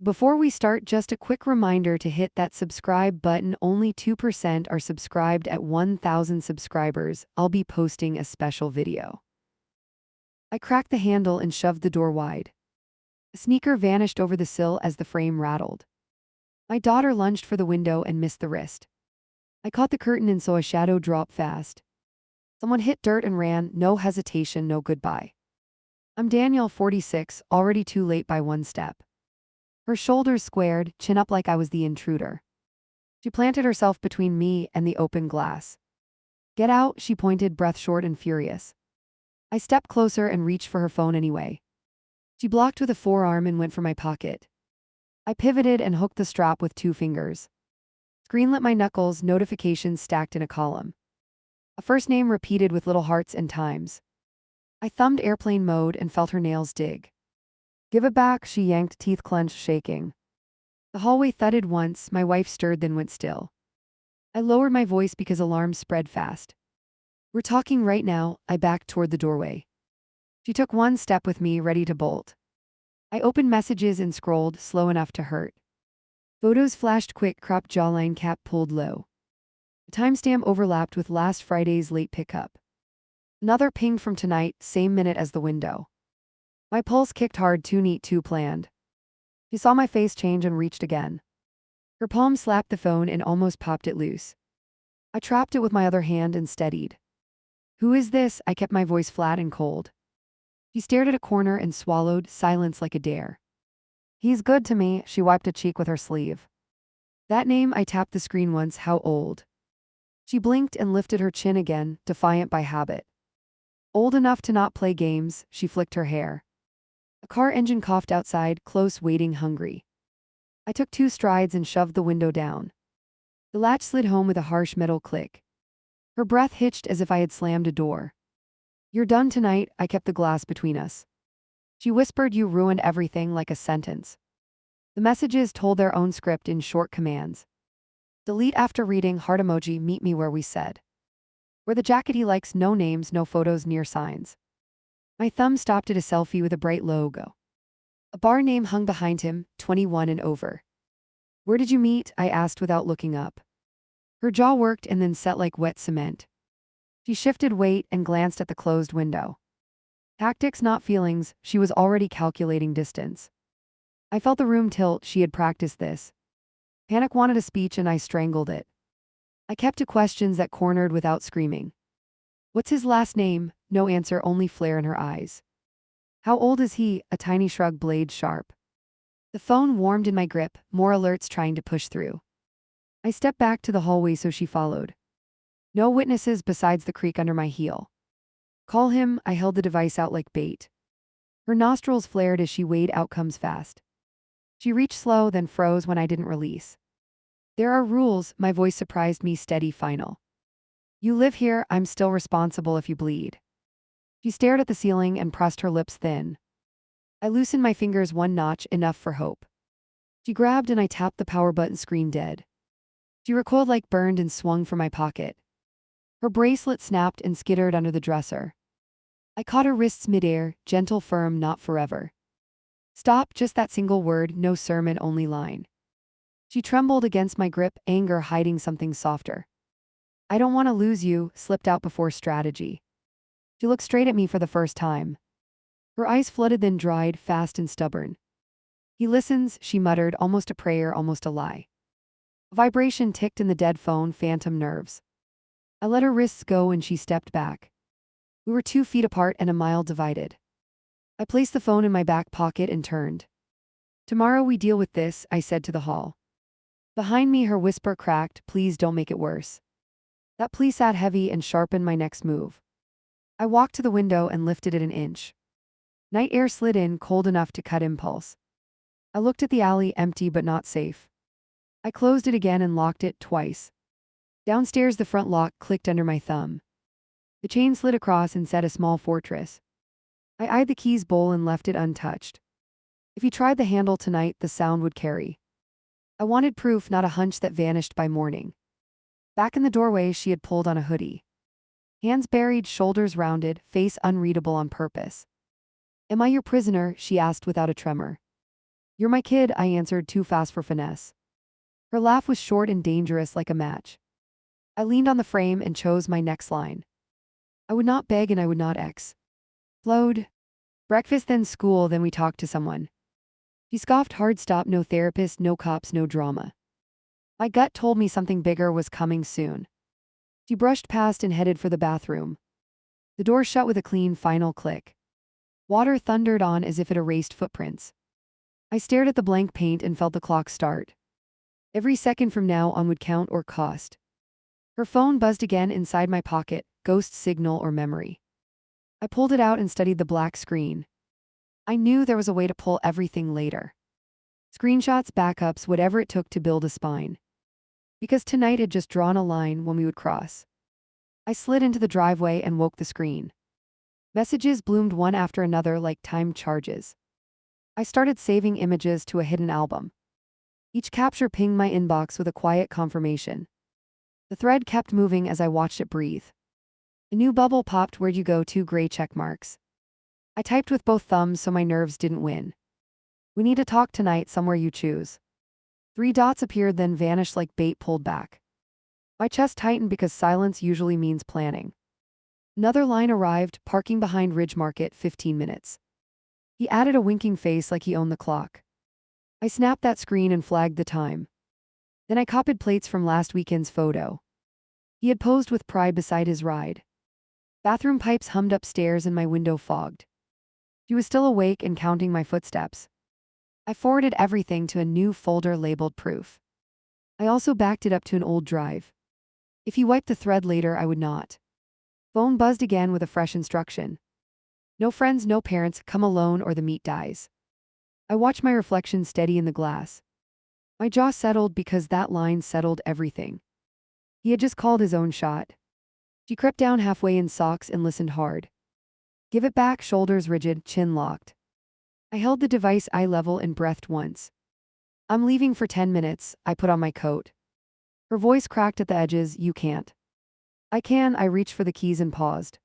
Before we start, just a quick reminder to hit that subscribe button. Only 2% are subscribed at 1,000 subscribers. I'll be posting a special video. I cracked the handle and shoved the door wide. A sneaker vanished over the sill as the frame rattled. My daughter lunged for the window and missed the wrist. I caught the curtain and saw a shadow drop fast. Someone hit dirt and ran, no hesitation, no goodbye. I'm Danielle, 46, already too late by one step. Her shoulders squared, chin up like I was the intruder. She planted herself between me and the open glass. Get out, she pointed, breath short and furious. I stepped closer and reached for her phone anyway. She blocked with a forearm and went for my pocket. I pivoted and hooked the strap with 2 fingers. Screen lit my knuckles, notifications stacked in a column. A first name repeated with little hearts and times. I thumbed airplane mode and felt her nails dig. Give it back, she yanked, teeth clenched, shaking. The hallway thudded once, my wife stirred, then went still. I lowered my voice because alarms spread fast. We're talking right now. I backed toward the doorway. She took one step with me, ready to bolt. I opened messages and scrolled, slow enough to hurt. Photos flashed quick, cropped jawline, cap pulled low. The timestamp overlapped with last Friday's late pickup. Another ping from tonight, same minute as the window. My pulse kicked hard, too neat, too planned. She saw my face change and reached again. Her palm slapped the phone and almost popped it loose. I trapped it with my other hand and steadied. Who is this? I kept my voice flat and cold. She stared at a corner and swallowed, silence like a dare. He's good to me, she wiped a cheek with her sleeve. That name, I tapped the screen once. How old? She blinked and lifted her chin again, defiant by habit. Old enough to not play games, she flicked her hair. A car engine coughed outside, close, waiting, hungry. I took 2 strides and shoved the window down. The latch slid home with a harsh metal click. Her breath hitched as if I had slammed a door. You're done tonight, I kept the glass between us. She whispered, you ruined everything, like a sentence. The messages told their own script in short commands. Delete after reading, heart emoji, meet me where we said. Wear the jacket he likes, no names, no photos, near signs. My thumb stopped at a selfie with a bright logo. A bar name hung behind him, 21 and over. Where did you meet? I asked without looking up. Her jaw worked and then set like wet cement. She shifted weight and glanced at the closed window. Tactics, not feelings, she was already calculating distance. I felt the room tilt, she had practiced this. Panic wanted a speech and I strangled it. I kept to questions that cornered without screaming. What's his last name? No answer, only flare in her eyes. How old is he? A tiny shrug, blade sharp. The phone warmed in my grip, more alerts trying to push through. I stepped back to the hallway so she followed. No witnesses besides the creak under my heel. Call him, I held the device out like bait. Her nostrils flared as she weighed outcomes fast. She reached slow, then froze when I didn't release. There are rules, my voice surprised me, steady, final. You live here, I'm still responsible if you bleed. She stared at the ceiling and pressed her lips thin. I loosened my fingers one notch, enough for hope. She grabbed and I tapped the power button, screen dead. She recoiled like burned and swung for my pocket. Her bracelet snapped and skittered under the dresser. I caught her wrists midair, gentle, firm, not forever. Stop, just that single word, no sermon, only line. She trembled against my grip, anger hiding something softer. I don't want to lose you, slipped out before strategy. She looked straight at me for the first time. Her eyes flooded, then dried, fast and stubborn. He listens, she muttered, almost a prayer, almost a lie. A vibration ticked in the dead phone, phantom nerves. I let her wrists go and she stepped back. We were 2 feet apart and a mile divided. I placed the phone in my back pocket and turned. Tomorrow we deal with this, I said to the hall. Behind me her whisper cracked, please don't make it worse. That plea sat heavy and sharpened my next move. I walked to the window and lifted it an inch. Night air slid in, cold enough to cut impulse. I looked at the alley, empty but not safe. I closed it again and locked it twice. Downstairs the front lock clicked under my thumb. The chain slid across and set a small fortress. I eyed the keys bowl and left it untouched. If he tried the handle tonight, the sound would carry. I wanted proof, not a hunch that vanished by morning. Back in the doorway, she had pulled on a hoodie. Hands buried, shoulders rounded, face unreadable on purpose. Am I your prisoner? She asked without a tremor. "You're my kid," I answered, too fast for finesse. Her laugh was short and dangerous like a match. I leaned on the frame and chose my next line. "I would not beg and I would not explode. Breakfast, then school, then we talked to someone." She scoffed hard. Stop. No therapist, no cops, no drama. My gut told me something bigger was coming soon. She brushed past and headed for the bathroom. The door shut with a clean final click. Water thundered on as if it erased footprints. I stared at the blank paint and felt the clock start. Every second from now on would count or cost. Her phone buzzed again inside my pocket, ghost signal or memory. I pulled it out and studied the black screen. I knew there was a way to pull everything later. Screenshots, backups, whatever it took to build a spine. Because tonight had just drawn a line when we would cross. I slid into the driveway and woke the screen. Messages bloomed one after another like timed charges. I started saving images to a hidden album. Each capture pinged my inbox with a quiet confirmation. The thread kept moving as I watched it breathe. A new bubble popped. "Where'd you go to?" Gray check marks. I typed with both thumbs so my nerves didn't win. "We need to talk tonight. Somewhere you choose." 3 dots appeared then vanished like bait pulled back. My chest tightened because silence usually means planning. Another line arrived, "Parking behind Ridge Market, 15 minutes. He added a winking face like he owned the clock. I snapped that screen and flagged the time. Then I copied plates from last weekend's photo. He had posed with pride beside his ride. Bathroom pipes hummed upstairs and my window fogged. She was still awake and counting my footsteps. I forwarded everything to a new folder labeled proof. I also backed it up to an old drive. If he wiped the thread later, I would not. Phone buzzed again with a fresh instruction. "No friends, no parents, come alone or the meat dies." I watched my reflection steady in the glass. My jaw settled because that line settled everything. He had just called his own shot. She crept down halfway in socks and listened hard. "Give it back," shoulders rigid, chin locked. I held the device eye level and breathed once. "I'm leaving for 10 minutes, I put on my coat." Her voice cracked at the edges. "You can't." "I can." I reached for the keys and paused.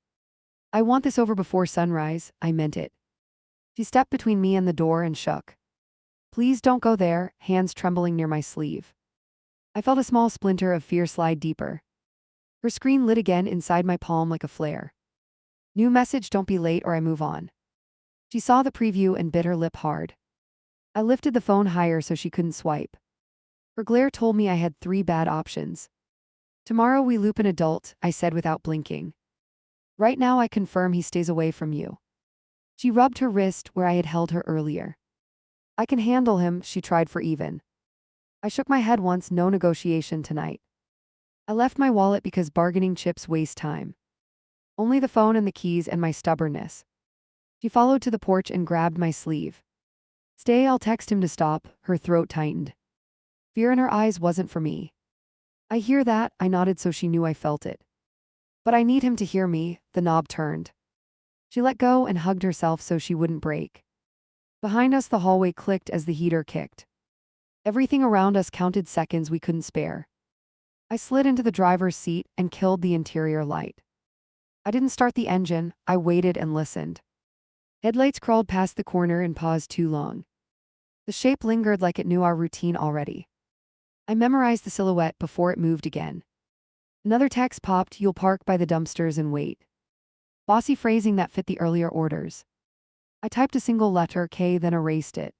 "I want this over before sunrise." I meant it. She stepped between me and the door and shook. "Please don't go there," hands trembling near my sleeve. I felt a small splinter of fear slide deeper. Her screen lit again inside my palm like a flare. New message: "Don't be late or I move on." She saw the preview and bit her lip hard. I lifted the phone higher so she couldn't swipe. Her glare told me I had 3 bad options. "Tomorrow we loop an adult," I said without blinking. "Right now I confirm he stays away from you." She rubbed her wrist where I had held her earlier. "I can handle him," she tried for even. I shook my head once. No negotiation tonight. I left my wallet because bargaining chips waste time. Only the phone and the keys and my stubbornness. She followed to the porch and grabbed my sleeve. "Stay, I'll text him to stop." Her throat tightened. Fear in her eyes wasn't for me. "I hear that." I nodded so she knew I felt it. "But I need him to hear me." The knob turned. She let go and hugged herself so she wouldn't break. Behind us the hallway clicked as the heater kicked. Everything around us counted seconds we couldn't spare. I slid into the driver's seat and killed the interior light. I didn't start the engine. I waited and listened. Headlights crawled past the corner and paused too long. The shape lingered like it knew our routine already. I memorized the silhouette before it moved again. Another text popped: "You'll park by the dumpsters and wait." Bossy phrasing that fit the earlier orders. I typed a single letter, K, then erased it.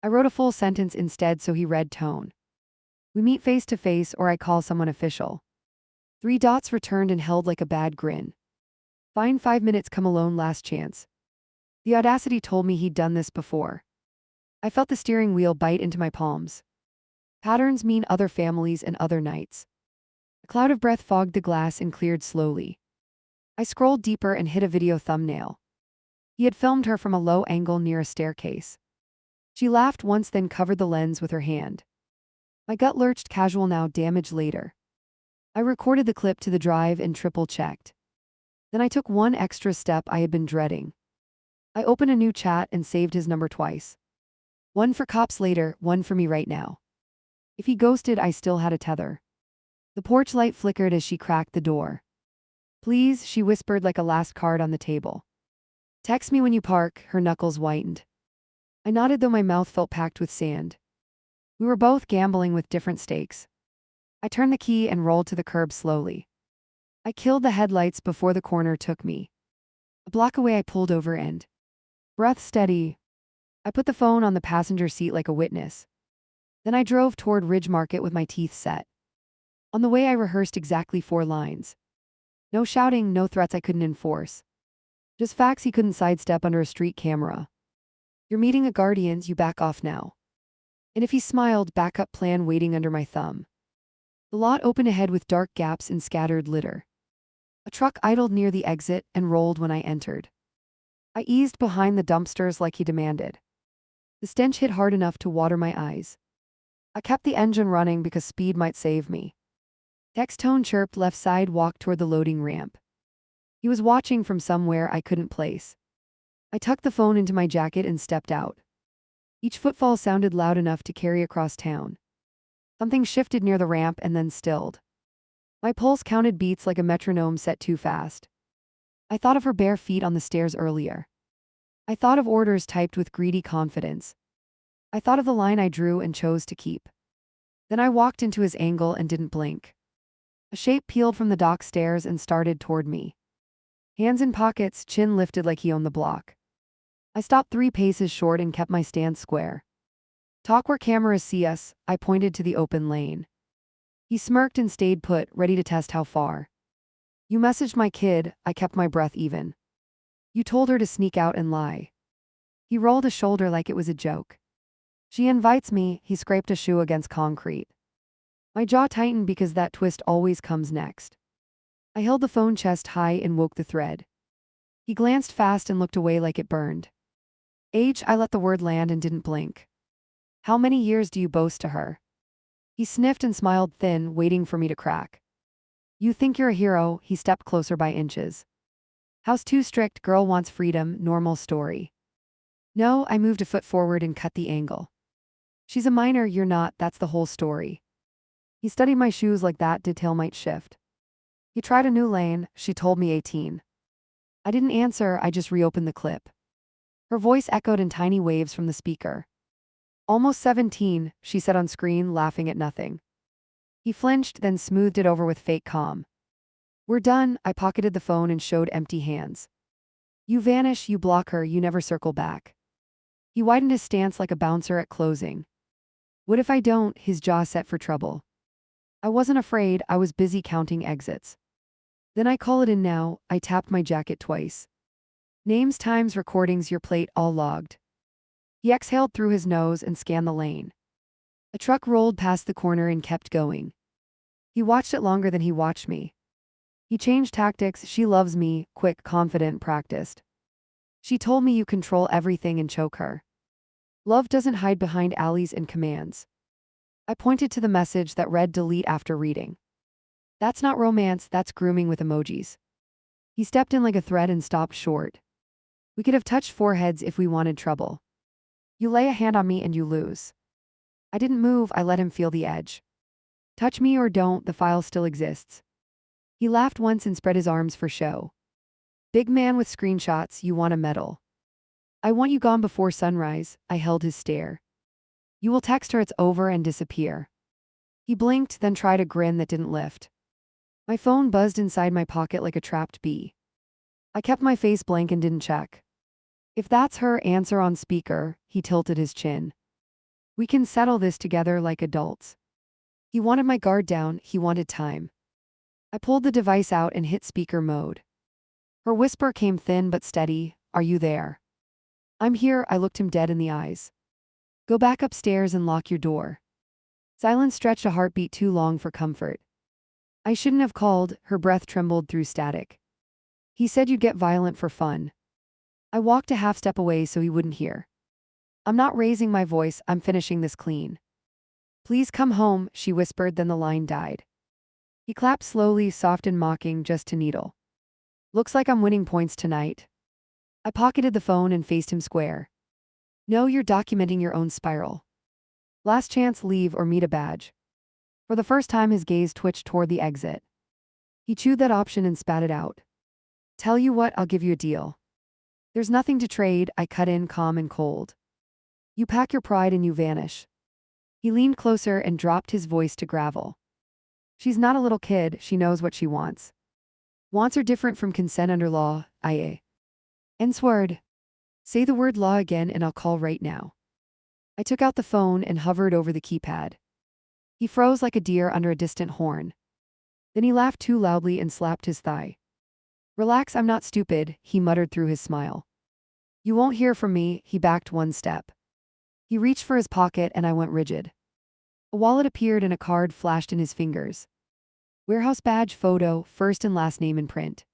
I wrote a full sentence instead so he read tone. "We meet face to face or I call someone official." 3 dots returned and held like a bad grin. "Fine, 5 minutes, come alone, last chance." The audacity told me he'd done this before. I felt the steering wheel bite into my palms. Patterns mean other families and other nights. A cloud of breath fogged the glass and cleared slowly. I scrolled deeper and hit a video thumbnail. He had filmed her from a low angle near a staircase. She laughed once, then covered the lens with her hand. My gut lurched. Casual now, damage later. I recorded the clip to the drive and triple-checked. Then I took one extra step I had been dreading. I opened a new chat and saved his number twice. One for cops later, one for me right now. If he ghosted, I still had a tether. The porch light flickered as she cracked the door. "Please," she whispered like a last card on the table. "Text me when you park." Her knuckles whitened. I nodded though my mouth felt packed with sand. We were both gambling with different stakes. I turned the key and rolled to the curb slowly. I killed the headlights before the corner took me. A block away I pulled over and, breath steady, I put the phone on the passenger seat like a witness. Then I drove toward Ridge Market with my teeth set. On the way I rehearsed exactly 4 lines. No shouting, no threats I couldn't enforce. Just facts he couldn't sidestep under a street camera. You're meeting a guardians, you back off now. And if he smiled, backup plan waiting under my thumb. The lot opened ahead with dark gaps and scattered litter. A truck idled near the exit and rolled when I entered. I eased behind the dumpsters like he demanded. The stench hit hard enough to water my eyes. I kept the engine running because speed might save me. Tech's tone chirped left side walked toward the loading ramp. He was watching from somewhere I couldn't place. I tucked the phone into my jacket and stepped out. Each footfall sounded loud enough to carry across town. Something shifted near the ramp and then stilled. My pulse counted beats like a metronome set too fast. I thought of her bare feet on the stairs earlier. I thought of orders typed with greedy confidence. I thought of the line I drew and chose to keep. Then I walked into his angle and didn't blink. A shape peeled from the dock stairs and started toward me. Hands in pockets, chin lifted like he owned the block. I stopped 3 paces short and kept my stance square. Talk where cameras see us, I pointed to the open lane. He smirked and stayed put, ready to test how far. You messaged my kid, I kept my breath even. You told her to sneak out and lie. He rolled a shoulder like it was a joke. She invites me, he scraped a shoe against concrete. My jaw tightened because that twist always comes next. I held the phone chest high and woke the thread. He glanced fast and looked away like it burned. Age, I let the word land and didn't blink. How many years do you boast to her? He sniffed and smiled thin, waiting for me to crack. You think you're a hero, he stepped closer by inches. House too strict, girl wants freedom, normal story. No, I moved a foot forward and cut the angle. She's a minor, you're not, that's the whole story. He studied my shoes like that detail might shift. He tried a new lane, she told me 18. I didn't answer, I just reopened the clip. Her voice echoed in tiny waves from the speaker. Almost 17, she said on screen, laughing at nothing. He flinched, then smoothed it over with fake calm. We're done, I pocketed the phone and showed empty hands. You vanish, you block her, you never circle back. He widened his stance like a bouncer at closing. What if I don't? His jaw set for trouble. I wasn't afraid, I was busy counting exits. Then I call it in now, I tapped my jacket twice. Names, times, recordings, your plate, all logged. He exhaled through his nose and scanned the lane. A truck rolled past the corner and kept going. He watched it longer than he watched me. He changed tactics, she loves me, quick, confident, practiced. She told me you control everything and choke her. Love doesn't hide behind alleys and commands. I pointed to the message that read delete after reading. That's not romance, that's grooming with emojis. He stepped in like a threat and stopped short. We could have touched foreheads if we wanted trouble. You lay a hand on me and you lose. I didn't move, I let him feel the edge. Touch me or don't, the file still exists. He laughed once and spread his arms for show. Big man with screenshots, you want a medal. I want you gone before sunrise, I held his stare. You will text her it's over and disappear. He blinked, then tried a grin that didn't lift. My phone buzzed inside my pocket like a trapped bee. I kept my face blank and didn't check. If that's her, answer on speaker, he tilted his chin. We can settle this together like adults. He wanted my guard down, he wanted time. I pulled the device out and hit speaker mode. Her whisper came thin but steady, are you there? I'm here, I looked him dead in the eyes. Go back upstairs and lock your door. Silence stretched a heartbeat too long for comfort. I shouldn't have called, her breath trembled through static. He said you'd get violent for fun. I walked a half step away so he wouldn't hear. I'm not raising my voice, I'm finishing this clean. Please come home, she whispered, then the line died. He clapped slowly, soft and mocking, just to needle. Looks like I'm winning points tonight. I pocketed the phone and faced him square. No, you're documenting your own spiral. Last chance, leave or meet a badge. For the first time his gaze twitched toward the exit. He chewed that option and spat it out. Tell you what, I'll give you a deal. There's nothing to trade, I cut in calm and cold. You pack your pride and you vanish. He leaned closer and dropped his voice to gravel. She's not a little kid, she knows what she wants. Wants are different from consent under law, IA. N-word. Say the word law again and I'll call right now. I took out the phone and hovered over the keypad. He froze like a deer under a distant horn. Then he laughed too loudly and slapped his thigh. Relax, I'm not stupid, he muttered through his smile. You won't hear from me, he backed one step. He reached for his pocket and I went rigid. A wallet appeared and a card flashed in his fingers. Warehouse badge photo, first and last name in print.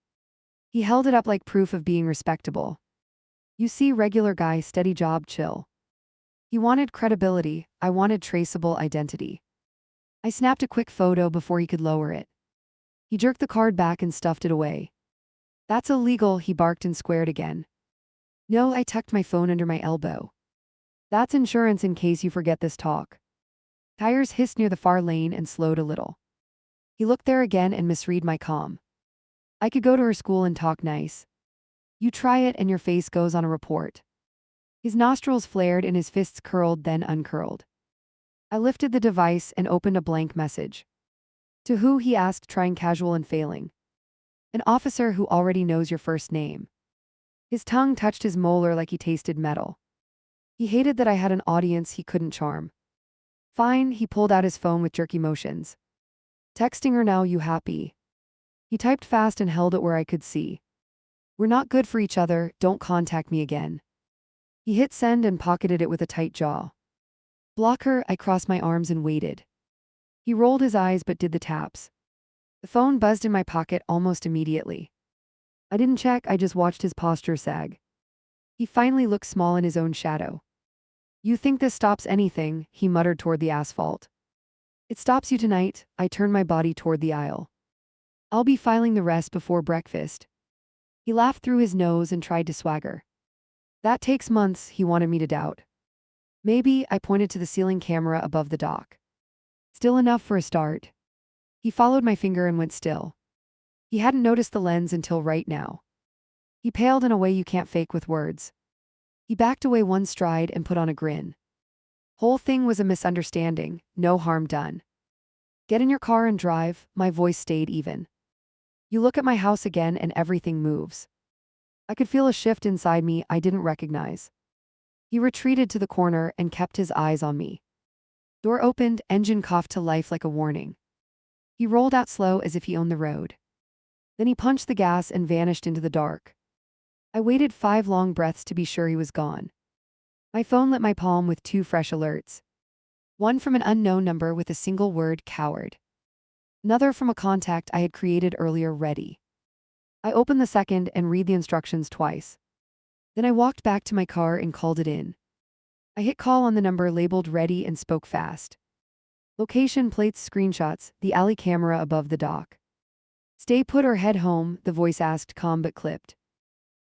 He held it up like proof of being respectable. You see, regular guy, steady job, chill. He wanted credibility, I wanted traceable identity. I snapped a quick photo before he could lower it. He jerked the card back and stuffed it away. That's illegal, he barked and squared again. No, I tucked my phone under my elbow. That's insurance in case you forget this talk. Tires hissed near the far lane and slowed a little. He looked there again and misread my calm. I could go to her school and talk nice. You try it and your face goes on a report. His nostrils flared and his fists curled then uncurled. I lifted the device and opened a blank message. To who, he asked, trying casual and failing. An officer who already knows your first name. His tongue touched his molar like he tasted metal. He hated that I had an audience he couldn't charm. Fine, he pulled out his phone with jerky motions. Texting her now, you happy? He typed fast and held it where I could see. We're not good for each other, don't contact me again. He hit send and pocketed it with a tight jaw. Block her, I crossed my arms and waited. He rolled his eyes but did the taps. The phone buzzed in my pocket almost immediately. I didn't check, I just watched his posture sag. He finally looked small in his own shadow. You think this stops anything, he muttered toward the asphalt. It stops you tonight, I turned my body toward the aisle. I'll be filing the rest before breakfast. He laughed through his nose and tried to swagger. That takes months, he wanted me to doubt. Maybe, I pointed to the ceiling camera above the dock. Still enough for a start. He followed my finger and went still. He hadn't noticed the lens until right now. He paled in a way you can't fake with words. He backed away one stride and put on a grin. Whole thing was a misunderstanding, no harm done. Get in your car and drive, my voice stayed even. You look at my house again and everything moves. I could feel a shift inside me I didn't recognize. He retreated to the corner and kept his eyes on me. Door opened, engine coughed to life like a warning. He rolled out slow as if he owned the road. Then he punched the gas and vanished into the dark. I waited 5 long breaths to be sure he was gone. My phone lit my palm with 2 fresh alerts. One from an unknown number with a single word, coward. Another from a contact I had created earlier, ready. I opened the second and read the instructions twice. Then I walked back to my car and called it in. I hit call on the number labeled ready and spoke fast. Location, plates, screenshots, the alley camera above the dock. Stay put or head home, the voice asked, calm but clipped.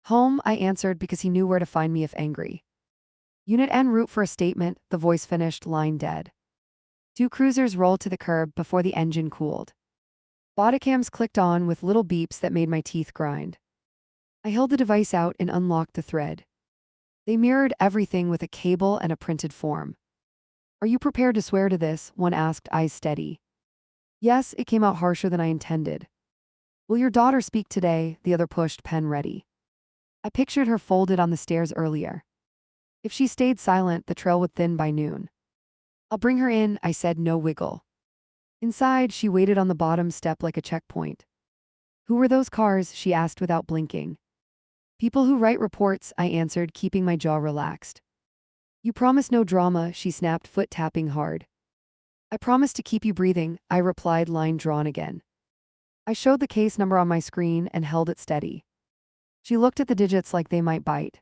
Home, I answered because he knew where to find me if angry. Unit en route for a statement, the voice finished, line dead. 2 cruisers rolled to the curb before the engine cooled. Bodycams clicked on with little beeps that made my teeth grind. I held the device out and unlocked the thread. They mirrored everything with a cable and a printed form. Are you prepared to swear to this? One asked, eyes steady. Yes, it came out harsher than I intended. Will your daughter speak today? The other pushed, pen ready. I pictured her folded on the stairs earlier. If she stayed silent, the trail would thin by noon. I'll bring her in, I said, no wiggle. Inside, she waited on the bottom step like a checkpoint. Who were those cars? She asked without blinking. People who write reports, I answered, keeping my jaw relaxed. You promise no drama, she snapped, foot tapping hard. I promise to keep you breathing, I replied, line drawn again. I showed the case number on my screen and held it steady. She looked at the digits like they might bite.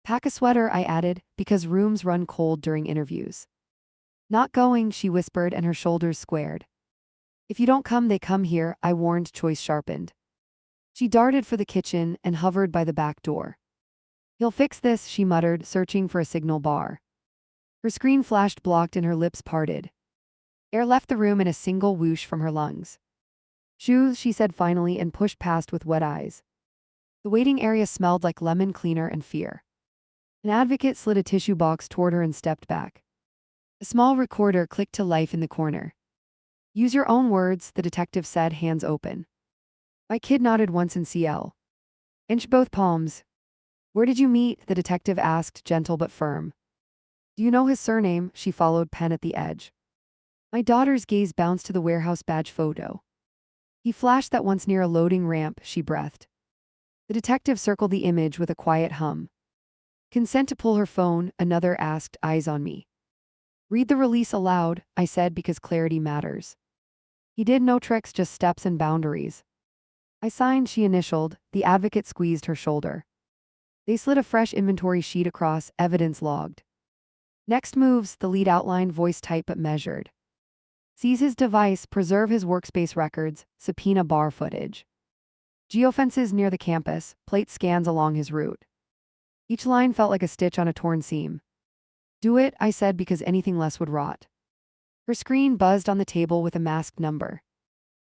Pack a sweater, I added, because rooms run cold during interviews. Not going, she whispered and her shoulders squared. If you don't come, they come here, I warned, choice sharpened. She darted for the kitchen and hovered by the back door. He'll fix this, she muttered, searching for a signal bar. Her screen flashed blocked and her lips parted. Air left the room in a single whoosh from her lungs. Shoes, she said finally and pushed past with wet eyes. The waiting area smelled like lemon cleaner and fear. An advocate slid a tissue box toward her and stepped back. A small recorder clicked to life in the corner. Use your own words, the detective said, hands open. My kid nodded once in CL. Inch both palms. Where did you meet? The detective asked, gentle but firm. Do you know his surname? She followed, pen at the edge. My daughter's gaze bounced to the warehouse badge photo. He flashed that once near a loading ramp, she breathed. The detective circled the image with a quiet hum. Consent to pull her phone, another asked, eyes on me. Read the release aloud, I said, because clarity matters. He did no tricks, just steps and boundaries. I signed, she initialed, the advocate squeezed her shoulder. They slid a fresh inventory sheet across, evidence logged. Next moves, the lead outlined, voice tight but measured. Seize his device, preserve his workspace records, subpoena bar footage. Geofences near the campus, plate scans along his route. Each line felt like a stitch on a torn seam. Do it, I said, because anything less would rot. Her screen buzzed on the table with a masked number.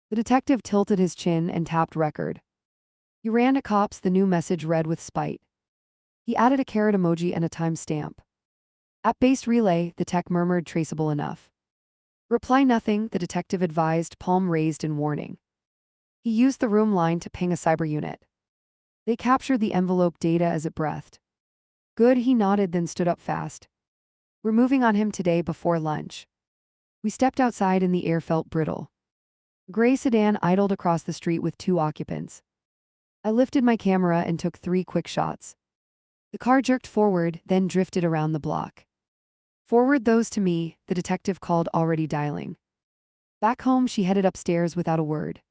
The detective tilted his chin and tapped record. You ran to cops, the new message read with spite. He added a carrot emoji and a timestamp. App-based relay, the tech murmured, traceable enough. Reply nothing, the detective advised, palm raised in warning. He used the room line to ping a cyber unit. They captured the envelope data as it breathed. Good, he nodded, then stood up fast. We're moving on him today before lunch. We stepped outside and the air felt brittle. A gray sedan idled across the street with 2 occupants. I lifted my camera and took 3 quick shots. The car jerked forward, then drifted around the block. Forward those to me, the detective called, already dialing. Back home, she headed upstairs without a word.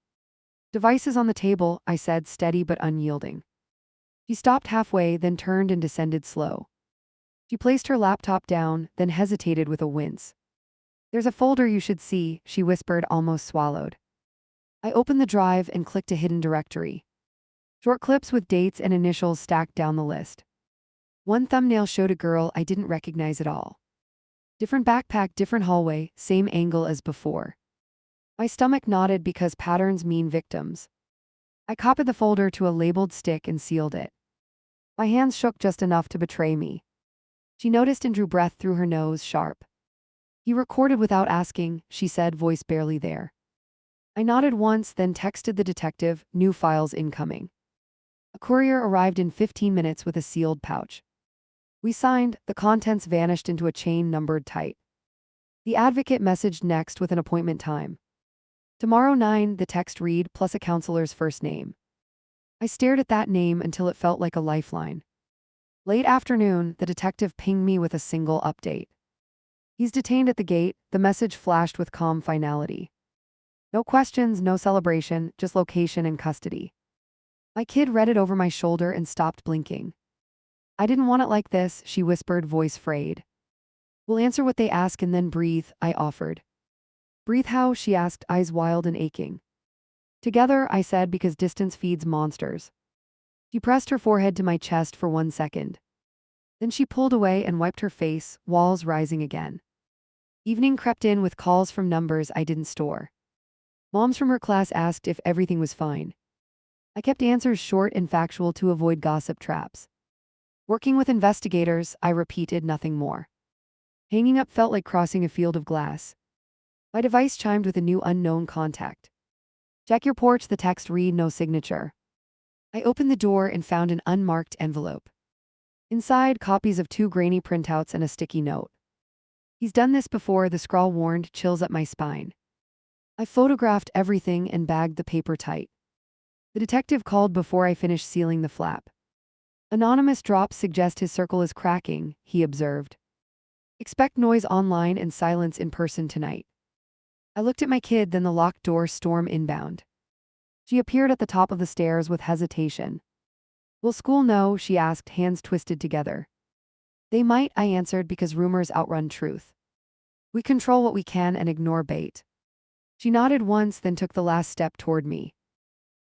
Devices on the table, I said, steady but unyielding. She stopped halfway, then turned and descended slow. She placed her laptop down, then hesitated with a wince. There's a folder you should see, she whispered, almost swallowed. I opened the drive and clicked a hidden directory. Short clips with dates and initials stacked down the list. One thumbnail showed a girl I didn't recognize at all. Different backpack, different hallway, same angle as before. My stomach knotted because patterns mean victims. I copied the folder to a labeled stick and sealed it. My hands shook just enough to betray me. She noticed and drew breath through her nose, sharp. He recorded without asking, she said, voice barely there. I nodded once, then texted the detective, new files incoming. A courier arrived in 15 minutes with a sealed pouch. We signed, the contents vanished into a chain numbered tight. The advocate messaged next with an appointment time. Tomorrow 9, the text read, plus a counselor's first name. I stared at that name until it felt like a lifeline. Late afternoon, the detective pinged me with a single update. He's detained at the gate, the message flashed with calm finality. No questions, no celebration, just location and custody. My kid read it over my shoulder and stopped blinking. I didn't want it like this, she whispered, voice frayed. We'll answer what they ask and then breathe, I offered. Breathe how? She asked, eyes wild and aching. Together, I said, because distance feeds monsters. She pressed her forehead to my chest for 1 second. Then she pulled away and wiped her face, walls rising again. Evening crept in with calls from numbers I didn't store. Moms from her class asked if everything was fine. I kept answers short and factual to avoid gossip traps. Working with investigators, I repeated, nothing more. Hanging up felt like crossing a field of glass. My device chimed with a new unknown contact. Check your porch, the text read, no signature. I opened the door and found an unmarked envelope. Inside, copies of 2 grainy printouts and a sticky note. He's done this before, the scrawl warned, chills up my spine. I photographed everything and bagged the paper tight. The detective called before I finished sealing the flap. Anonymous drops suggest his circle is cracking, he observed. Expect noise online and silence in person tonight. I looked at my kid, then the locked door storm inbound. She appeared at the top of the stairs with hesitation. Will school know? She asked, hands twisted together. They might, I answered, because rumors outrun truth. We control what we can and ignore bait. She nodded once, then took the last step toward me.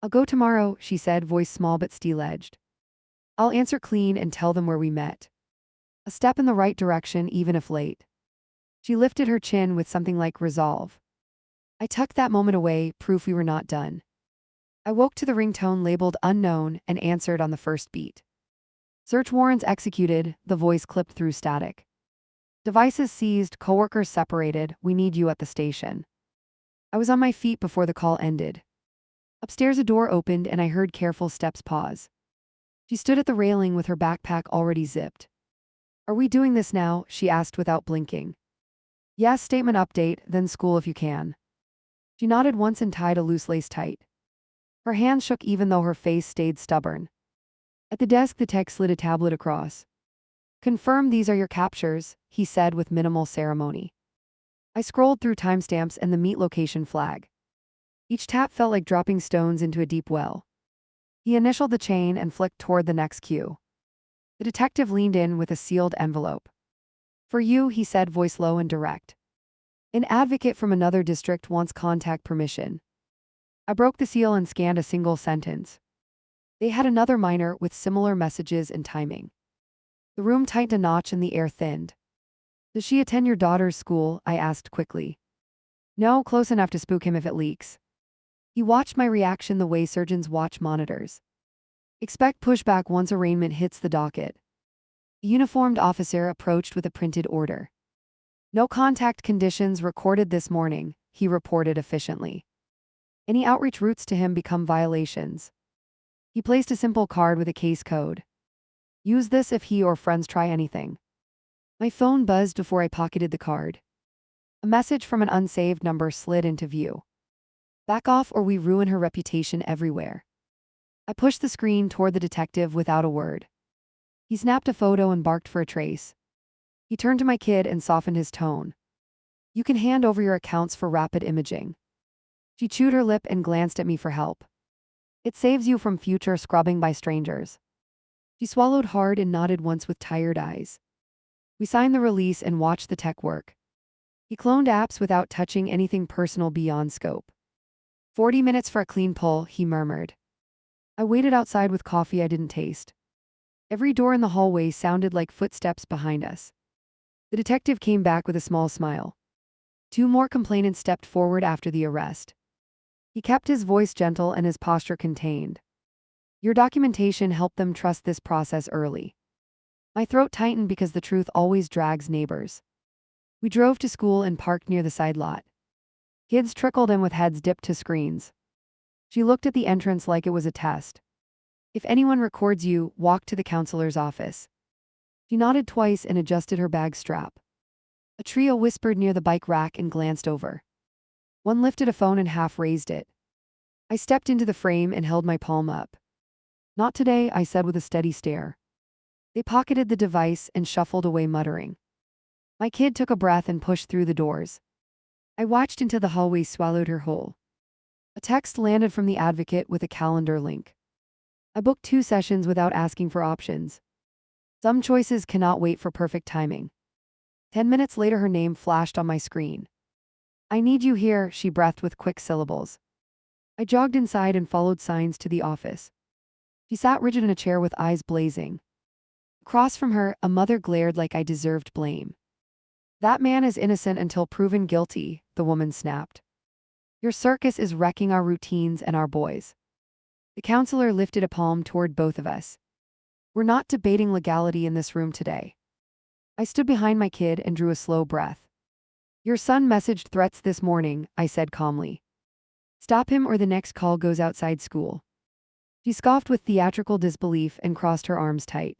I'll go tomorrow, she said, voice small but steel-edged. I'll answer clean and tell them where we met. A step in the right direction, even if late. She lifted her chin with something like resolve. I tucked that moment away, proof we were not done. I woke to the ringtone labeled unknown and answered on the first beat. Search warrants executed, the voice clipped through static. Devices seized, coworkers separated, we need you at the station. I was on my feet before the call ended. Upstairs a door opened and I heard careful steps pause. She stood at the railing with her backpack already zipped. Are we doing this now? She asked without blinking. Yes, statement update, then school if you can. She nodded once and tied a loose lace tight. Her hands shook even though her face stayed stubborn. At the desk the tech slid a tablet across. Confirm these are your captures, he said with minimal ceremony. I scrolled through timestamps and the meet location flag. Each tap felt like dropping stones into a deep well. He initialed the chain and flicked toward the next cue. The detective leaned in with a sealed envelope. For you, he said, voice low and direct. An advocate from another district wants contact permission. I broke the seal and scanned a single sentence. They had another minor with similar messages and timing. The room tightened a notch and the air thinned. Does she attend your daughter's school? I asked quickly. No, close enough to spook him if it leaks. He watched my reaction the way surgeons watch monitors. Expect pushback once arraignment hits the docket. A uniformed officer approached with a printed order. No contact conditions recorded this morning, he reported efficiently. Any outreach routes to him become violations. He placed a simple card with a case code. Use this if he or friends try anything. My phone buzzed before I pocketed the card. A message from an unsaved number slid into view. Back off or we ruin her reputation everywhere. I pushed the screen toward the detective without a word. He snapped a photo and barked for a trace. He turned to my kid and softened his tone. You can hand over your accounts for rapid imaging. She chewed her lip and glanced at me for help. It saves you from future scrubbing by strangers. She swallowed hard and nodded once with tired eyes. We signed the release and watched the tech work. He cloned apps without touching anything personal beyond scope. 40 minutes for a clean pull, he murmured. I waited outside with coffee I didn't taste. Every door in the hallway sounded like footsteps behind us. The detective came back with a small smile. 2 more complainants stepped forward after the arrest. He kept his voice gentle and his posture contained. Your documentation helped them trust this process early. My throat tightened because the truth always drags neighbors. We drove to school and parked near the side lot. Kids trickled in with heads dipped to screens. She looked at the entrance like it was a test. If anyone records you, walk to the counselor's office. She nodded twice and adjusted her bag strap. A trio whispered near the bike rack and glanced over. One lifted a phone and half raised it. I stepped into the frame and held my palm up. Not today, I said with a steady stare. They pocketed the device and shuffled away muttering. My kid took a breath and pushed through the doors. I watched until the hallway swallowed her whole. A text landed from the advocate with a calendar link. I booked 2 sessions without asking for options. Some choices cannot wait for perfect timing. 10 minutes later her name flashed on my screen. I need you here, she breathed with quick syllables. I jogged inside and followed signs to the office. She sat rigid in a chair with eyes blazing. Across from her, a mother glared like I deserved blame. That man is innocent until proven guilty, the woman snapped. Your circus is wrecking our routines and our boys. The counselor lifted a palm toward both of us. We're not debating legality in this room today. I stood behind my kid and drew a slow breath. Your son messaged threats this morning, I said calmly. Stop him or the next call goes outside school. She scoffed with theatrical disbelief and crossed her arms tight.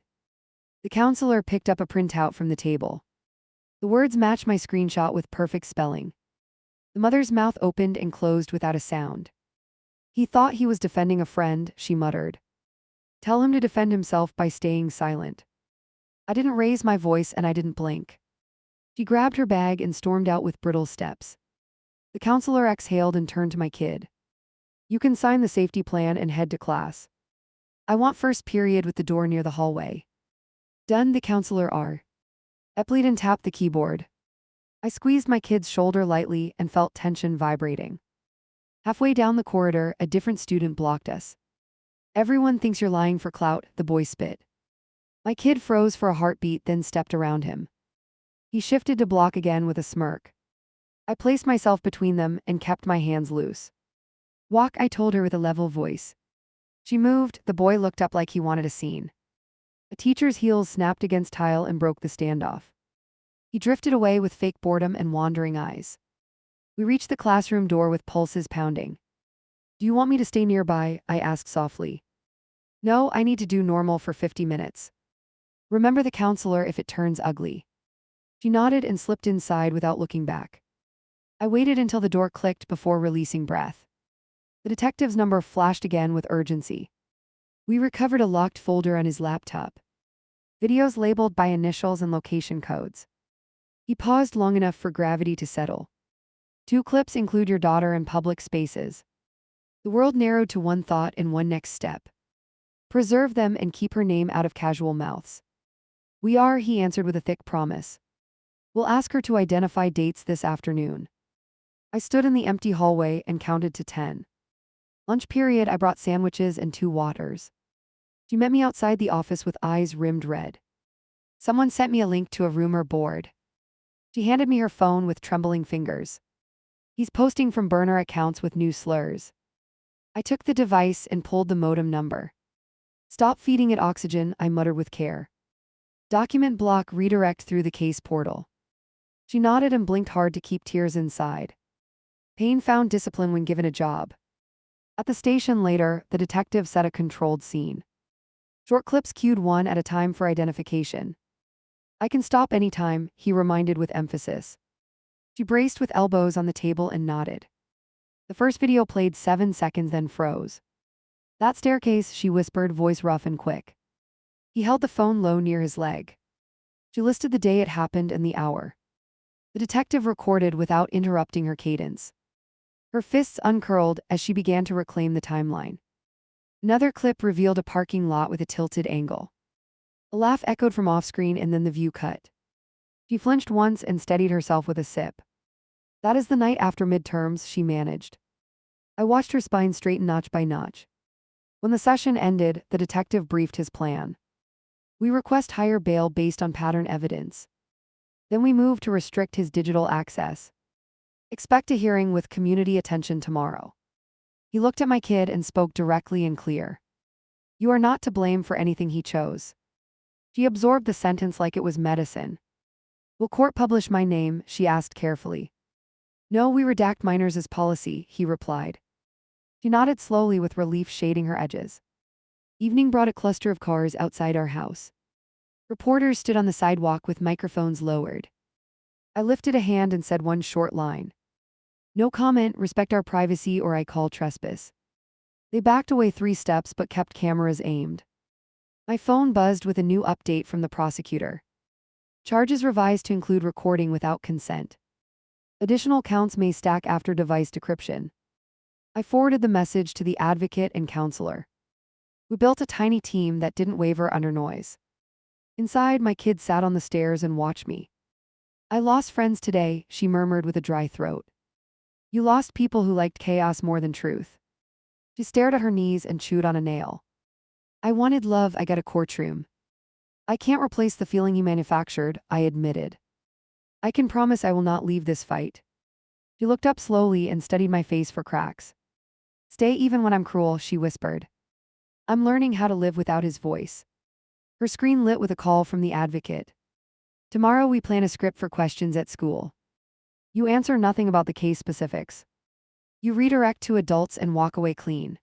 The counselor picked up a printout from the table. The words matched my screenshot with perfect spelling. The mother's mouth opened and closed without a sound. He thought he was defending a friend, she muttered. Tell him to defend himself by staying silent. I didn't raise my voice and I didn't blink. She grabbed her bag and stormed out with brittle steps. The counselor exhaled and turned to my kid. You can sign the safety plan and head to class. I want first period with the door near the hallway. Done, the counselor Epleton tapped the keyboard. I squeezed my kid's shoulder lightly and felt tension vibrating. Halfway down the corridor, a different student blocked us. Everyone thinks you're lying for clout, the boy spit. My kid froze for a heartbeat, then stepped around him. He shifted to block again with a smirk. I placed myself between them and kept my hands loose. Walk, I told her with a level voice. She moved, the boy looked up like he wanted a scene. A teacher's heels snapped against tile and broke the standoff. He drifted away with fake boredom and wandering eyes. We reached the classroom door with pulses pounding. Do you want me to stay nearby? I asked softly. No, I need to do normal for 50 minutes. Remember the counselor if it turns ugly. She nodded and slipped inside without looking back. I waited until the door clicked before releasing breath. The detective's number flashed again with urgency. We recovered a locked folder on his laptop. Videos labeled by initials and location codes. He paused long enough for gravity to settle. 2 clips include your daughter in public spaces. The world narrowed to one thought and one next step. Preserve them and keep her name out of casual mouths. We are, he answered with a thick promise. We'll ask her to identify dates this afternoon. I stood in the empty hallway and counted to 10. Lunch period, I brought sandwiches and 2 waters. She met me outside the office with eyes rimmed red. Someone sent me a link to a rumor board. She handed me her phone with trembling fingers. He's posting from burner accounts with new slurs. I took the device and pulled the modem number. Stop feeding it oxygen, I muttered with care. Document block, redirect through the case portal. She nodded and blinked hard to keep tears inside. Payne found discipline when given a job. At the station later, the detective set a controlled scene. Short clips cued one at a time for identification. I can stop anytime, he reminded with emphasis. She braced with elbows on the table and nodded. The first video played 7 seconds, then froze. That staircase, she whispered, voice rough and quick. He held the phone low near his leg. She listed the day it happened and the hour. The detective recorded without interrupting her cadence. Her fists uncurled as she began to reclaim the timeline. Another clip revealed a parking lot with a tilted angle. A laugh echoed from off-screen and then the view cut. She flinched once and steadied herself with a sip. That is the night after midterms, she managed. I watched her spine straighten notch by notch. When the session ended, the detective briefed his plan. We request higher bail based on pattern evidence. Then we move to restrict his digital access. Expect a hearing with community attention tomorrow. He looked at my kid and spoke directly and clear. You are not to blame for anything he chose. She absorbed the sentence like it was medicine. Will court publish my name? She asked carefully. No, we redact minors as policy, he replied. She nodded slowly with relief shading her edges. Evening brought a cluster of cars outside our house. Reporters stood on the sidewalk with microphones lowered. I lifted a hand and said one short line. No comment, respect our privacy or I call trespass. They backed away 3 steps but kept cameras aimed. My phone buzzed with a new update from the prosecutor. Charges revised to include recording without consent. Additional counts may stack after device decryption. I forwarded the message to the advocate and counselor. We built a tiny team that didn't waver under noise. Inside, my kid sat on the stairs and watched me. I lost friends today, she murmured with a dry throat. You lost people who liked chaos more than truth. She stared at her knees and chewed on a nail. I wanted love, I got a courtroom. I can't replace the feeling you manufactured, I admitted. I can promise I will not leave this fight. She looked up slowly and studied my face for cracks. Stay even when I'm cruel, she whispered. I'm learning how to live without his voice. Her screen lit with a call from the advocate. Tomorrow we plan a script for questions at school. You answer nothing about the case specifics. You redirect to adults and walk away clean.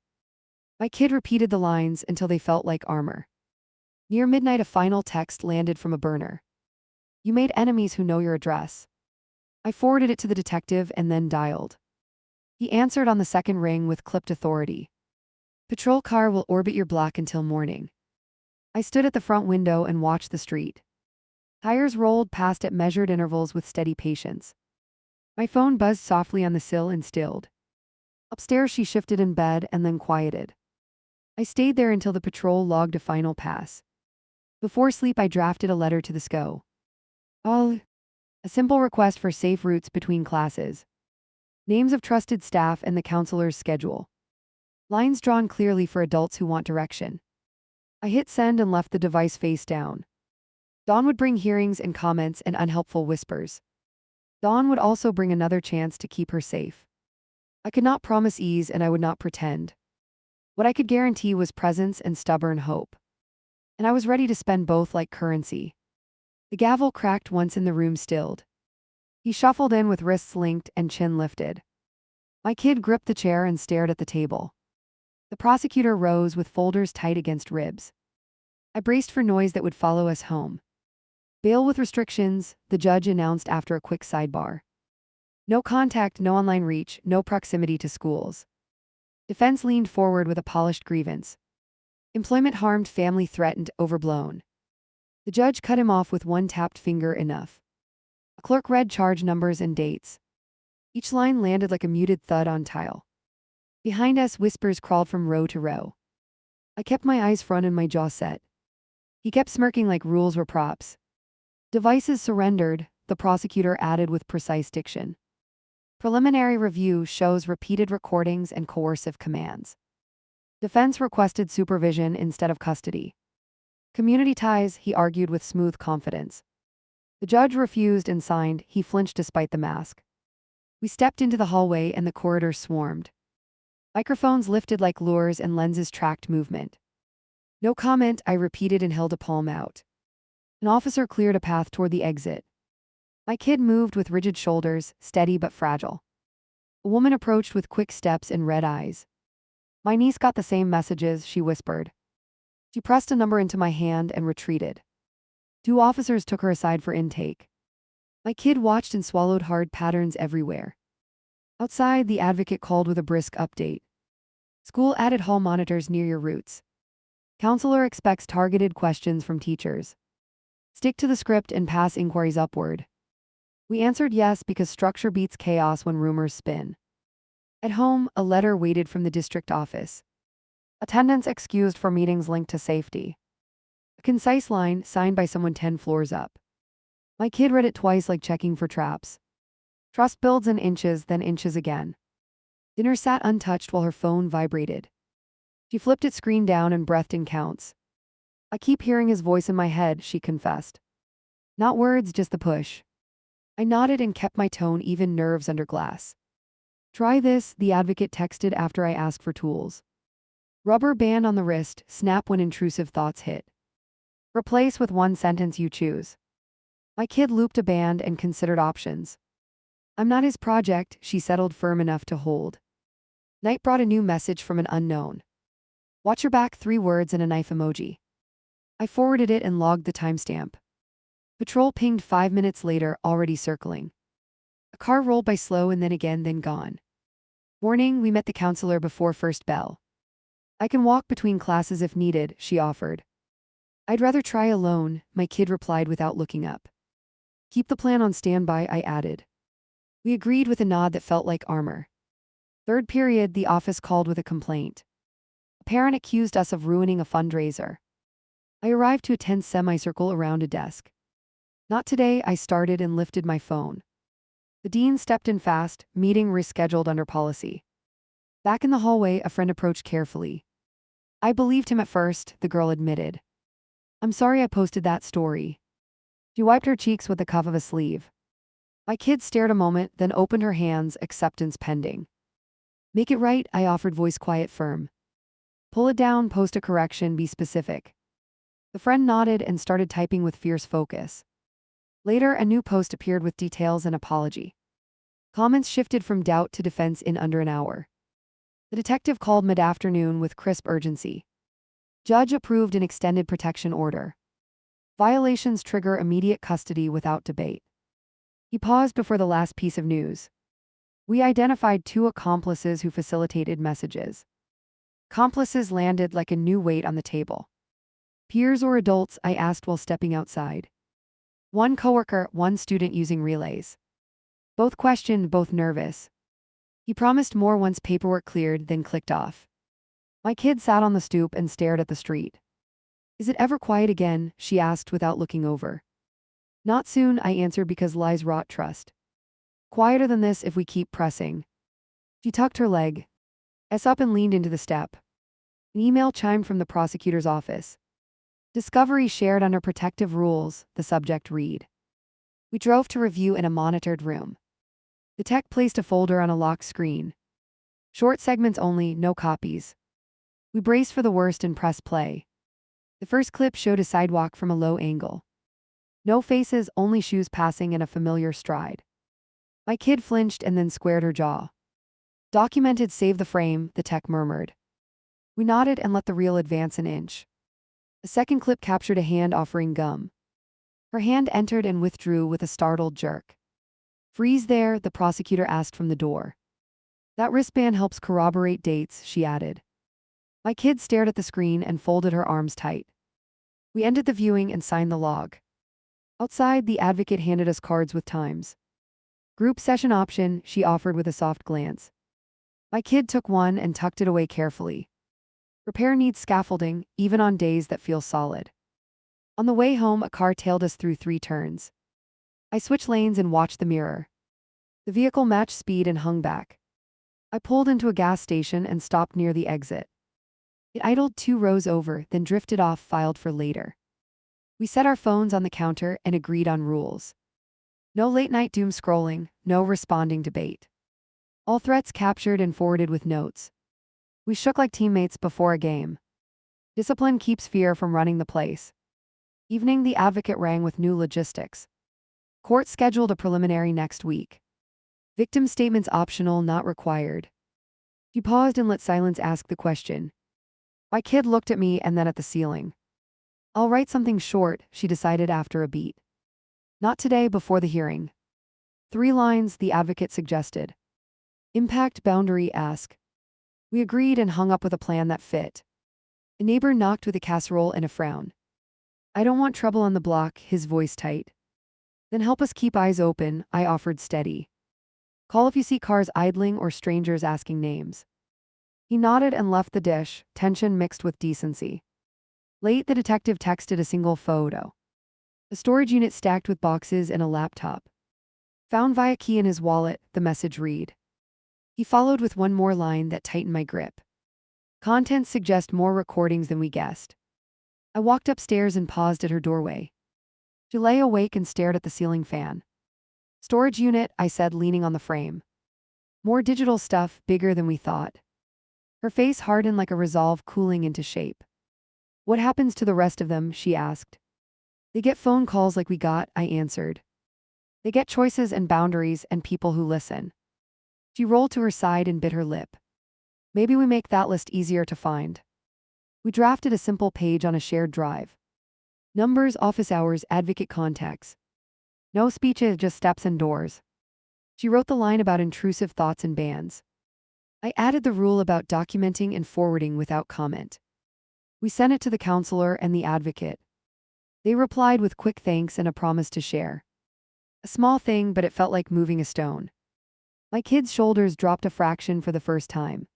My kid repeated the lines until they felt like armor. Near midnight, a final text landed from a burner. You made enemies who know your address. I forwarded it to the detective and then dialed. He answered on the second ring with clipped authority. Patrol car will orbit your block until morning. I stood at the front window and watched the street. Tires rolled past at measured intervals with steady patience. My phone buzzed softly on the sill and stilled. Upstairs, she shifted in bed and then quieted. I stayed there until the patrol logged a final pass. Before sleep, I drafted a letter to the SCO. A simple request for safe routes between classes. Names of trusted staff and the counselor's schedule. Lines drawn clearly for adults who want direction. I hit send and left the device face down. Dawn would bring hearings and comments and unhelpful whispers. Dawn would also bring another chance to keep her safe. I could not promise ease and I would not pretend. What I could guarantee was presence and stubborn hope. and I was ready to spend both like currency. The gavel cracked once in the room stilled. He shuffled in with wrists linked and chin lifted. My kid gripped the chair and stared at the table. The prosecutor rose with folders tight against ribs. I braced for noise that would follow us home. Bail with restrictions, the judge announced after a quick sidebar. No contact, no online reach, no proximity to schools. Defense leaned forward with a polished grievance. Employment harmed, family threatened, overblown. The judge cut him off with one tapped finger. Enough. A clerk read charge numbers and dates. Each line landed like a muted thud on tile. Behind us, whispers crawled from row to row. I kept my eyes front and my jaw set. He kept smirking like rules were props. Devices surrendered, the prosecutor added with precise diction. Preliminary review shows repeated recordings and coercive commands. Defense requested supervision instead of custody. Community ties, he argued with smooth confidence. The judge refused and signed. He flinched despite the mask. We stepped into the hallway and the corridor swarmed. Microphones lifted like lures and lenses tracked movement. No comment, I repeated and held a palm out. An officer cleared a path toward the exit. My kid moved with rigid shoulders, steady but fragile. A woman approached with quick steps and red eyes. My niece got the same messages, she whispered. She pressed a number into my hand and retreated. 2 officers took her aside for intake. My kid watched and swallowed hard, patterns everywhere. Outside, the advocate called with a brisk update. School added hall monitors near your routes. Counselor expects targeted questions from teachers. Stick to the script and pass inquiries upward. We answered yes because structure beats chaos when rumors spin. At home, a letter waited from the district office. Attendance excused for meetings linked to safety. A concise line signed by someone 10 floors up. My kid read it twice like checking for traps. Trust builds in inches, then inches again. Dinner sat untouched while her phone vibrated. She flipped its screen down and breathed in counts. I keep hearing his voice in my head, she confessed. Not words, just the push. I nodded and kept my tone even, nerves under glass. Try this, the advocate texted after I asked for tools. Rubber band on the wrist, snap when intrusive thoughts hit. Replace with one sentence you choose. My kid looped a band and considered options. I'm not his project, she settled, firm enough to hold. Night brought a new message from an unknown. Watch your back, 3 words and a knife emoji. I forwarded it and logged the timestamp. Patrol pinged 5 minutes later, already circling. A car rolled by slow and then again, then gone. Warning, we met the counselor before first bell. I can walk between classes if needed, she offered. I'd rather try alone, my kid replied without looking up. Keep the plan on standby, I added. We agreed with a nod that felt like armor. 3rd period, the office called with a complaint. A parent accused us of ruining a fundraiser. I arrived to a tense semicircle around a desk. Not today, I started and lifted my phone. The dean stepped in fast, meeting rescheduled under policy. Back in the hallway, a friend approached carefully. I believed him at first, the girl admitted. I'm sorry I posted that story. She wiped her cheeks with the cuff of a sleeve. My kid stared a moment, then opened her hands, acceptance pending. Make it right, I offered, voice quiet, firm. Pull it down, post a correction, be specific. The friend nodded and started typing with fierce focus. Later, a new post appeared with details and apology. Comments shifted from doubt to defense in under an hour. The detective called mid-afternoon with crisp urgency. Judge approved an extended protection order. Violations trigger immediate custody without debate. He paused before the last piece of news. We identified 2 accomplices who facilitated messages. Accomplices landed like a new weight on the table. Peers or adults, I asked while stepping outside. 1 coworker, 1 student using relays. Both questioned, both nervous. He promised more once paperwork cleared, then clicked off. My kid sat on the stoop and stared at the street. Is it ever quiet again? She asked without looking over. Not soon, I answered, because lies rot trust. Quieter than this if we keep pressing. She tucked her leg up and leaned into the step. An email chimed from the prosecutor's office. Discovery shared under protective rules, the subject read. We drove to review in a monitored room. The tech placed a folder on a locked screen. Short segments only, no copies. We braced for the worst and pressed play. The first clip showed a sidewalk from a low angle. No faces, only shoes passing in a familiar stride. My kid flinched and then squared her jaw. Documented, save the frame, the tech murmured. We nodded and let the reel advance an inch. A second clip captured a hand offering gum. Her hand entered and withdrew with a startled jerk. Freeze there, the prosecutor asked from the door. That wristband helps corroborate dates, she added. My kid stared at the screen and folded her arms tight. We ended the viewing and signed the log. Outside, the advocate handed us cards with times. Group session option, she offered with a soft glance. My kid took one and tucked it away carefully. Repair needs scaffolding, even on days that feel solid. On the way home, a car tailed us through 3 turns. I switched lanes and watched the mirror. The vehicle matched speed and hung back. I pulled into a gas station and stopped near the exit. It idled 2 rows over, then drifted off, filed for later. We set our phones on the counter and agreed on rules. No late-night doom scrolling, no responding debate. All threats captured and forwarded with notes. We shook like teammates before a game. Discipline keeps fear from running the place. Evening, the advocate rang with new logistics. Court scheduled a preliminary next week. Victim statements optional, not required. She paused and let silence ask the question. My kid looked at me and then at the ceiling. I'll write something short, she decided after a beat. Not today, before the hearing. 3 lines, the advocate suggested. Impact, boundary, ask. We agreed and hung up with a plan that fit. A neighbor knocked with a casserole and a frown. I don't want trouble on the block, his voice tight. Then help us keep eyes open, I offered steady. Call if you see cars idling or strangers asking names. He nodded and left the dish, tension mixed with decency. Late, the detective texted a single photo. A storage unit stacked with boxes and a laptop. Found via key in his wallet, the message read. He followed with one more line that tightened my grip. Contents suggest more recordings than we guessed. I walked upstairs and paused at her doorway. She lay awake and stared at the ceiling fan. Storage unit, I said, leaning on the frame. More digital stuff, bigger than we thought. Her face hardened like a resolve cooling into shape. What happens to the rest of them, she asked. They get phone calls like we got, I answered. They get choices and boundaries and people who listen. She rolled to her side and bit her lip. Maybe we make that list easier to find. We drafted a simple page on a shared drive. Numbers, office hours, advocate contacts. No speeches, just steps and doors. She wrote the line about intrusive thoughts and bans. I added the rule about documenting and forwarding without comment. We sent it to the counselor and the advocate. They replied with quick thanks and a promise to share. A small thing, but it felt like moving a stone. My kid's shoulders dropped a fraction for the first time.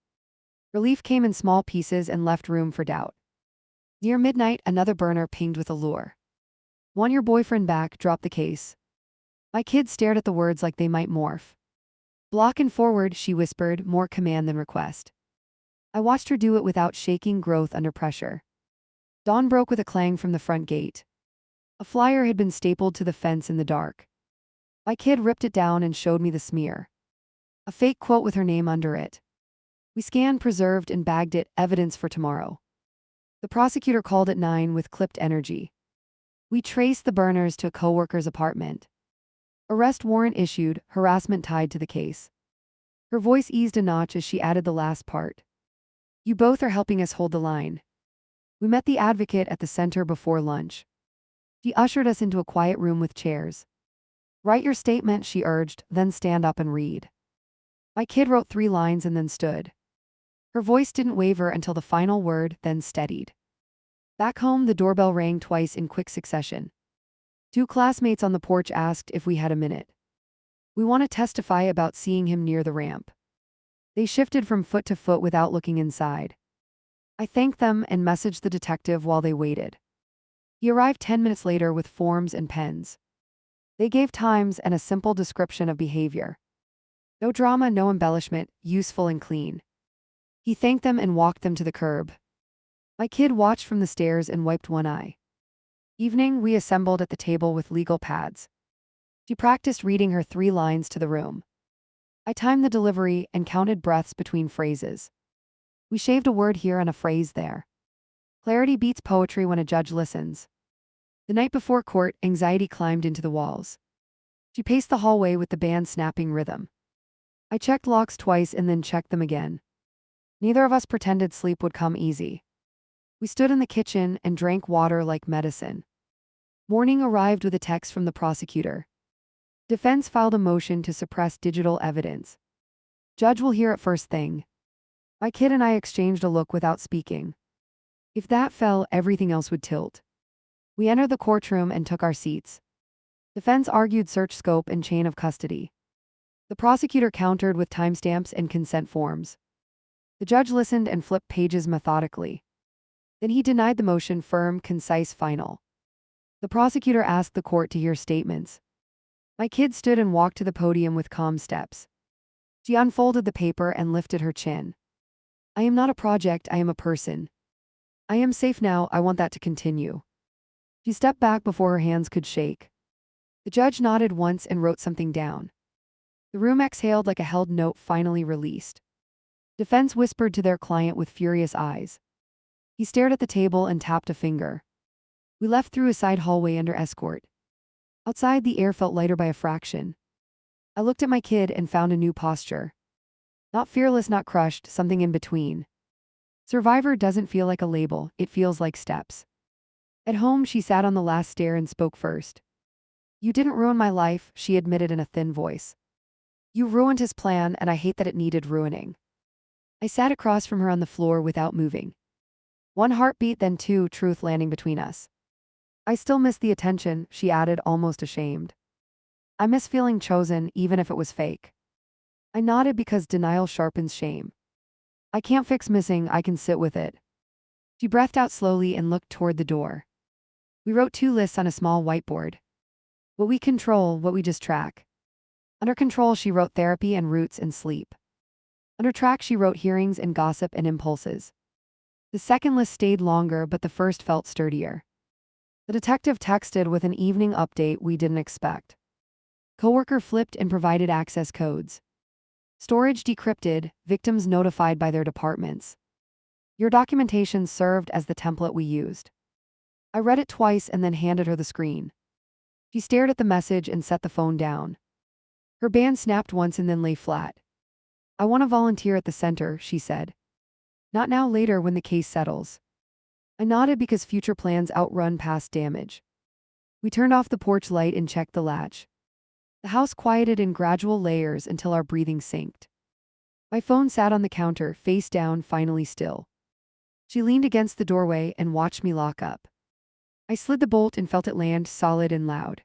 Relief came in small pieces and left room for doubt. Near midnight, another burner pinged with a lure. Want your boyfriend back, drop the case. My kid stared at the words like they might morph. Block and forward, she whispered, more command than request. I watched her do it without shaking, growth under pressure. Dawn broke with a clang from the front gate. A flyer had been stapled to the fence in the dark. My kid ripped it down and showed me the smear. A fake quote with her name under it. We scanned, preserved, and bagged it, evidence for tomorrow. The prosecutor called at 9 with clipped energy. We traced the burners to a coworker's apartment. Arrest warrant issued, harassment tied to the case. Her voice eased a notch as she added the last part. You both are helping us hold the line. We met the advocate at the center before lunch. She ushered us into a quiet room with chairs. Write your statement, she urged, then stand up and read. My kid wrote 3 lines and then stood. Her voice didn't waver until the final word, then steadied. Back home, the doorbell rang twice in quick succession. 2 classmates on the porch asked if we had a minute. We want to testify about seeing him near the ramp. They shifted from foot to foot without looking inside. I thanked them and messaged the detective while they waited. He arrived 10 minutes later with forms and pens. They gave times and a simple description of behavior. No drama, no embellishment, useful and clean. He thanked them and walked them to the curb. My kid watched from the stairs and wiped one eye. Evening, we assembled at the table with legal pads. She practiced reading her 3 lines to the room. I timed the delivery and counted breaths between phrases. We shaved a word here and a phrase there. Clarity beats poetry when a judge listens. The night before court, anxiety climbed into the walls. She paced the hallway with the band snapping rhythm. I checked locks twice and then checked them again. Neither of us pretended sleep would come easy. We stood in the kitchen and drank water like medicine. Morning arrived with a text from the prosecutor. Defense filed a motion to suppress digital evidence. Judge will hear it first thing. My kid and I exchanged a look without speaking. If that fell, everything else would tilt. We entered the courtroom and took our seats. Defense argued search scope and chain of custody. The prosecutor countered with timestamps and consent forms. The judge listened and flipped pages methodically. Then he denied the motion firm, concise, final. The prosecutor asked the court to hear statements. My kid stood and walked to the podium with calm steps. She unfolded the paper and lifted her chin. I am not a project, I am a person. I am safe now, I want that to continue. She stepped back before her hands could shake. The judge nodded once and wrote something down. The room exhaled like a held note finally released. Defense whispered to their client with furious eyes. He stared at the table and tapped a finger. We left through a side hallway under escort. Outside, the air felt lighter by a fraction. I looked at my kid and found a new posture. Not fearless, not crushed, something in between. Survivor doesn't feel like a label, it feels like steps. At home, she sat on the last stair and spoke first. You didn't ruin my life, she admitted in a thin voice. You ruined his plan, and I hate that it needed ruining. I sat across from her on the floor without moving. One heartbeat, then two, truth landing between us. I still miss the attention, she added, almost ashamed. I miss feeling chosen, even if it was fake. I nodded because denial sharpens shame. I can't fix missing, I can sit with it. She breathed out slowly and looked toward the door. We wrote 2 lists on a small whiteboard. What we control, what we just track. Under control, she wrote therapy and roots and sleep. Under track, she wrote hearings and gossip and impulses. The second list stayed longer, but the first felt sturdier. The detective texted with an evening update we didn't expect. Coworker flipped and provided access codes. Storage decrypted, victims notified by their departments. Your documentation served as the template we used. I read it twice and then handed her the screen. She stared at the message and set the phone down. Her band snapped once and then lay flat. I want to volunteer at the center, she said. Not now, later when the case settles. I nodded because future plans outrun past damage. We turned off the porch light and checked the latch. The house quieted in gradual layers until our breathing synced. My phone sat on the counter, face down, finally still. She leaned against the doorway and watched me lock up. I slid the bolt and felt it land solid and loud.